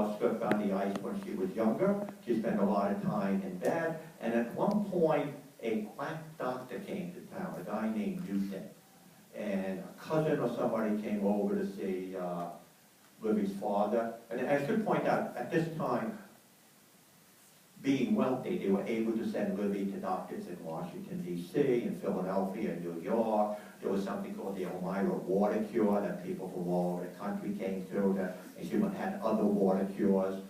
or slipped on the ice when she was younger. She spent a lot of time in bed. And at one point, a quack doctor came to town, a guy named Newton. And a cousin or somebody came over to see Libby's father. And I should point out, at this time, being wealthy, they were able to send Libby to doctors in Washington, D.C., in Philadelphia, New York. There was something called the Elmira water cure that people from all over the country came through, and she had other water cures.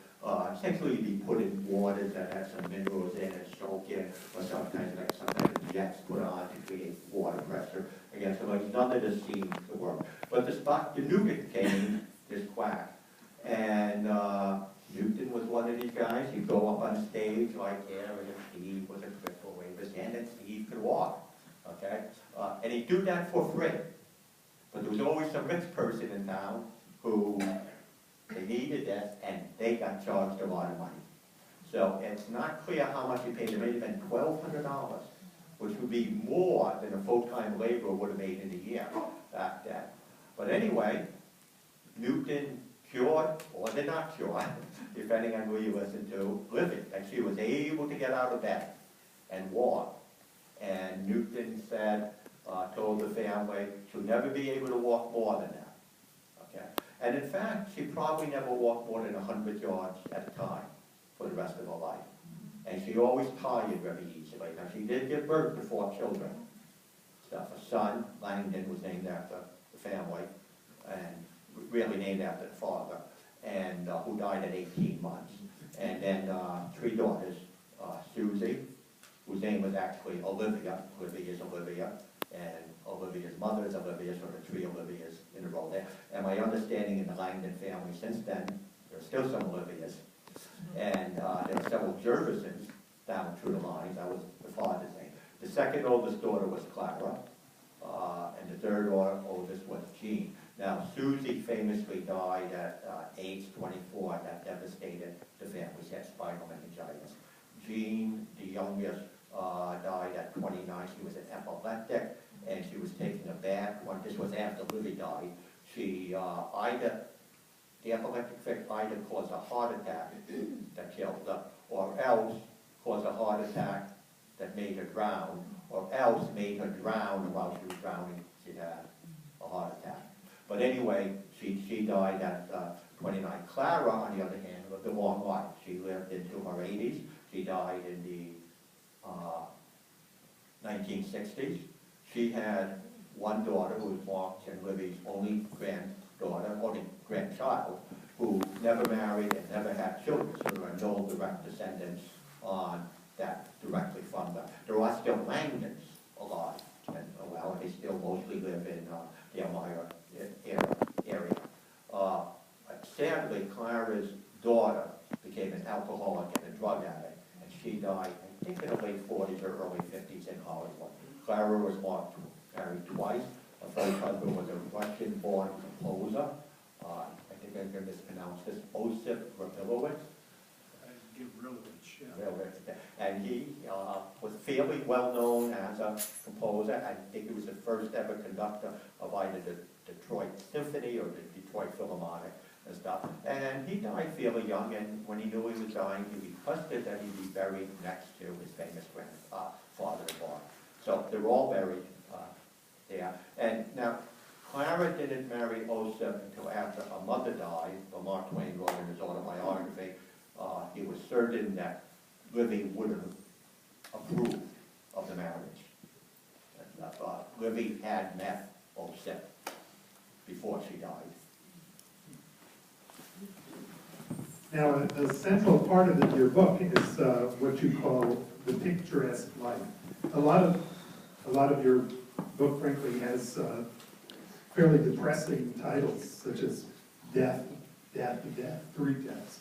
Essentially, you'd be put in waters that had some minerals in it, soak in, or sometimes of jets put on to create water pressure. Again, so like none of this seemed to work. But this Dr. Newton came, this quack, and Newton was one of these guys. He'd go up on stage like here, and Steve was a cripple, wave his hand, and Steve could walk. Okay, and he'd do that for free. But there was always some rich person in town who they needed this, and they got charged a lot of money. So it's not clear how much he paid. It may have been $1,200, which would be more than a full-time laborer would have made in a year back then. But anyway, Newton cured, or did not cure, depending on who you listen to, Libby. And she was able to get out of bed and walk. And Newton said, told the family, she'll never be able to walk more than that. Okay? And in fact, she probably never walked more than 100 yards at a time for the rest of her life. And she always tired very easily. Now, she did give birth to 4 children. A son, Langdon, was named after the family, and really named after the father, and who died at 18 months. And then 3 daughters, Susie, whose name was actually Olivia. Libby is Olivia, and Olivia's mother is Olivia, so there are 3 Olivias in a row there. And my understanding in the Langdon family since then, there are still some Olivias. And there are several Jervisons down through the lines. That was the father's name. The second oldest daughter was Clara, and the third oldest was Jean. Now, Susie famously died at age 24, and that devastated the family. She had spinal meningitis. Jean, the youngest, died at 29. She was an epileptic, and she was taking a bath. This was after Libby died. She the epileptic fit either caused a heart attack that killed her, or else caused a heart attack that made her drown, or else made her drown, and while she was drowning, she had a heart attack. But anyway, she died at 29. Clara, on the other hand, lived a long life. She lived into her 80s. She died in the 1960s. She had one daughter who was Mark and Libby's only grandchild, who never married and never had children, so there are no direct descendants on that directly from them. There are still Langdons alive, and well, they still mostly live in the Elmira area. Sadly, Clara's daughter became an alcoholic and a drug addict, and she died, I think, in the late 40s or early 50s in Hollywood. Clara was married twice. Her first husband was a Russian-born composer. I think I'm going to mispronounce this, Osip Rabilowitz. And he was fairly well known as a composer. I think he was the first ever conductor of either the Detroit Symphony or the Detroit Philharmonic and stuff. And he died fairly young, and when he knew he was dying, he requested that he be buried next to his famous father-in-law. So they're all buried there. And now, Clara didn't marry Osip until after her mother died, but Mark Twain wrote in his autobiography. He was certain that Libby would have approved of the marriage. Libby had met Osip before she died. Now, a central part of your book is what you call the picturesque life. A lot of your book, frankly, has fairly depressing titles, such as Death, 3 deaths,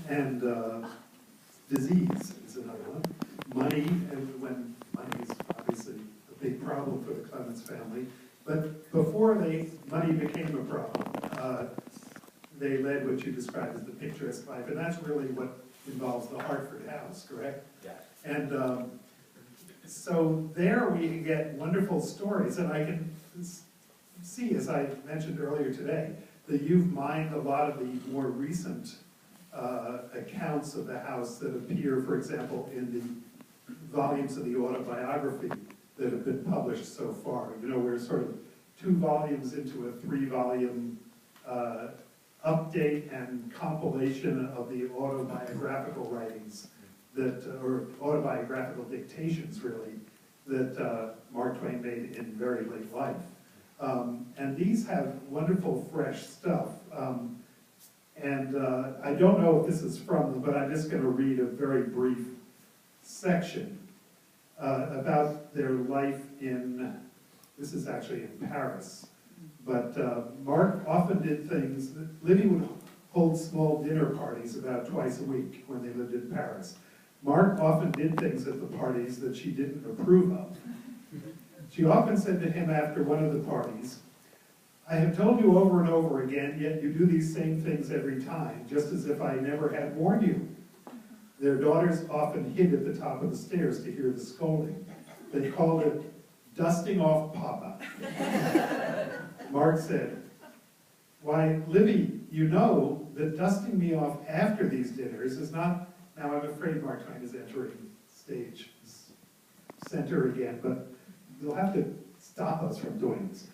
and disease is another one. Money, and when money is obviously a big problem for the Clemens family. But before money became a problem, they led what you described as the picturesque life, and that's really what involves the Hartford house, correct? Yeah. And so there we get wonderful stories, and I can see, as I mentioned earlier today, that you've mined a lot of the more recent accounts of the house that appear, for example, in the volumes of the autobiography that have been published so far. You know, we're sort of 2 volumes into a 3-volume update and compilation of the autobiographical writings that, or autobiographical dictations really, that Mark Twain made in very late life. And these have wonderful fresh stuff. I don't know if this is from them, but I'm just going to read a very brief section about their life in, this is actually in Paris. But Mark often did things, Livy would hold small dinner parties about twice a week when they lived in Paris. Mark often did things at the parties that she didn't approve of. She often said to him after one of the parties, "I have told you over and over again, yet you do these same things every time, just as if I never had warned you." Their daughters often hid at the top of the stairs to hear the scolding. They called it dusting off Papa. Mark said, "Why, Livy, you know that dusting me off after these dinners is not..." Now I'm afraid Mark Twain is entering stage center again, but you'll have to stop us from doing this.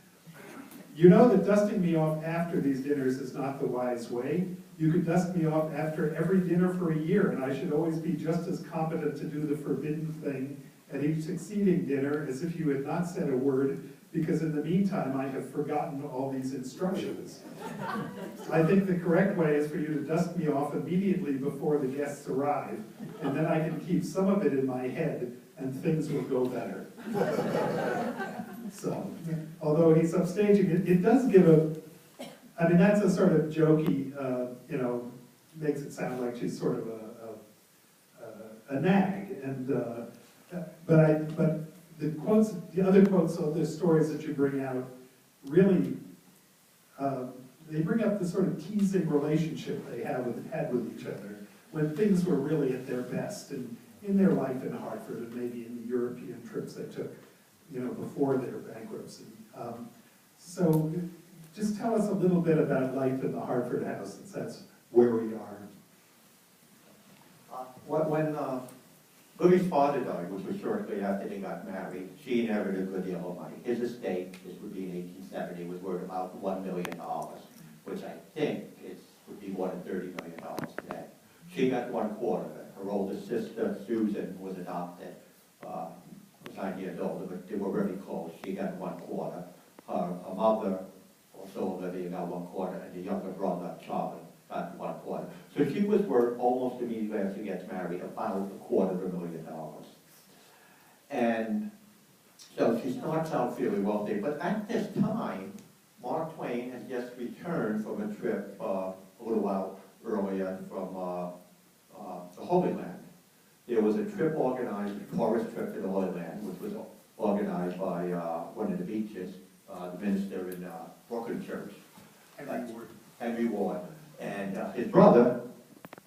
"You know that dusting me off after these dinners is not the wise way. You could dust me off after every dinner for a year, and I should always be just as competent to do the forbidden thing at each succeeding dinner as if you had not said a word, because in the meantime I have forgotten all these instructions. I think the correct way is for you to dust me off immediately before the guests arrive, and then I can keep some of it in my head, and things will go better." So, although he's upstaging it, it does give I mean, that's a sort of jokey, you know, makes it sound like she's sort of a nag, and but the quotes, the other quotes of the stories that you bring out, really, they bring up the sort of teasing relationship they had with each other when things were really at their best, and in their life in Hartford, and maybe in the European trips they took, you know, before their bankruptcy. So just tell us a little bit about life in the Hartford house, since that's where we are. When Livy's father died, which was shortly after they got married, she inherited a good deal of money. His estate, this would be in 1870, was worth about $1 million, which I think would be more than $30 million today. She got 1/4 of it. Her older sister, Susan, was adopted, was 9 years older, but they were very close. She got 1/4. Her mother, also Olivia, got 1/4, and the younger brother, Charlie, got 1/4. So she was worth almost immediately after she gets married about $250,000. And so she starts out fairly wealthy, but at this time, Mark Twain had just returned from a trip a little while earlier from the Holy Land. There was a trip organized, a tourist trip to the Holy Land, which was organized by one of the beaches, the minister in Brooklyn Church. Henry Ward. And his brother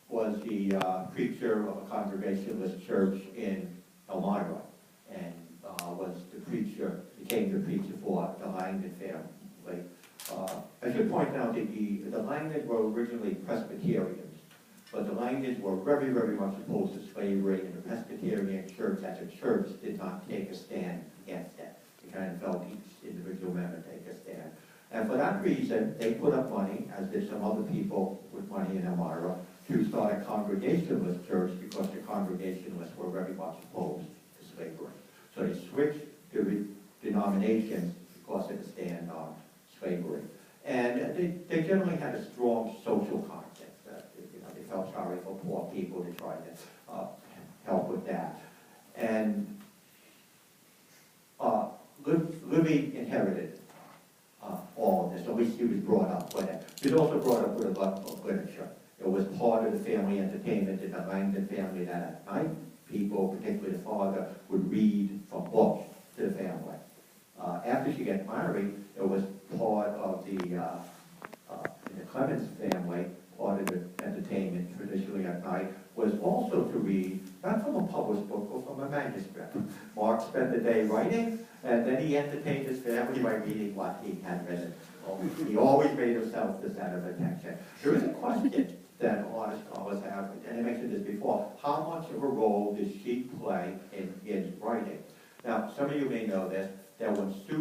was the preacher of a Congregationalist church in Elmira, and was the preacher, became the preacher for the Langdon family. I should point out that the Langdons were originally Presbyterians, but the Langdons were very, very much opposed to slavery, and the Presbyterian church as a church did not take a stand against it. They kind of felt each individual member take a stand. And for that reason, they put up money, as did some other people with money in Elmira, to start a Congregationalist church, because the Congregationalists were very much opposed to slavery. So they switched the denominations because of the stand on slavery. And they generally had a strong social conscience. You know, they felt sorry for poor people. They tried to help with that. And Livy inherited all of this. At least she was brought up with it. She was also brought up with a love of literature. It was part of the family entertainment in the Langdon family that at night, people, particularly the father, would read from books to the family. After she got married, it was part of in the Clemens family, part of the entertainment traditionally at night was also to read, not from a published book, but from a manuscript. Mark spent the day writing, and then he entertained his family by reading what he had written. He always made himself the center of attention. There is a question that a lot of scholars have, and I mentioned this before, how much of a role does she play in writing? Now, some of you may know this, that when students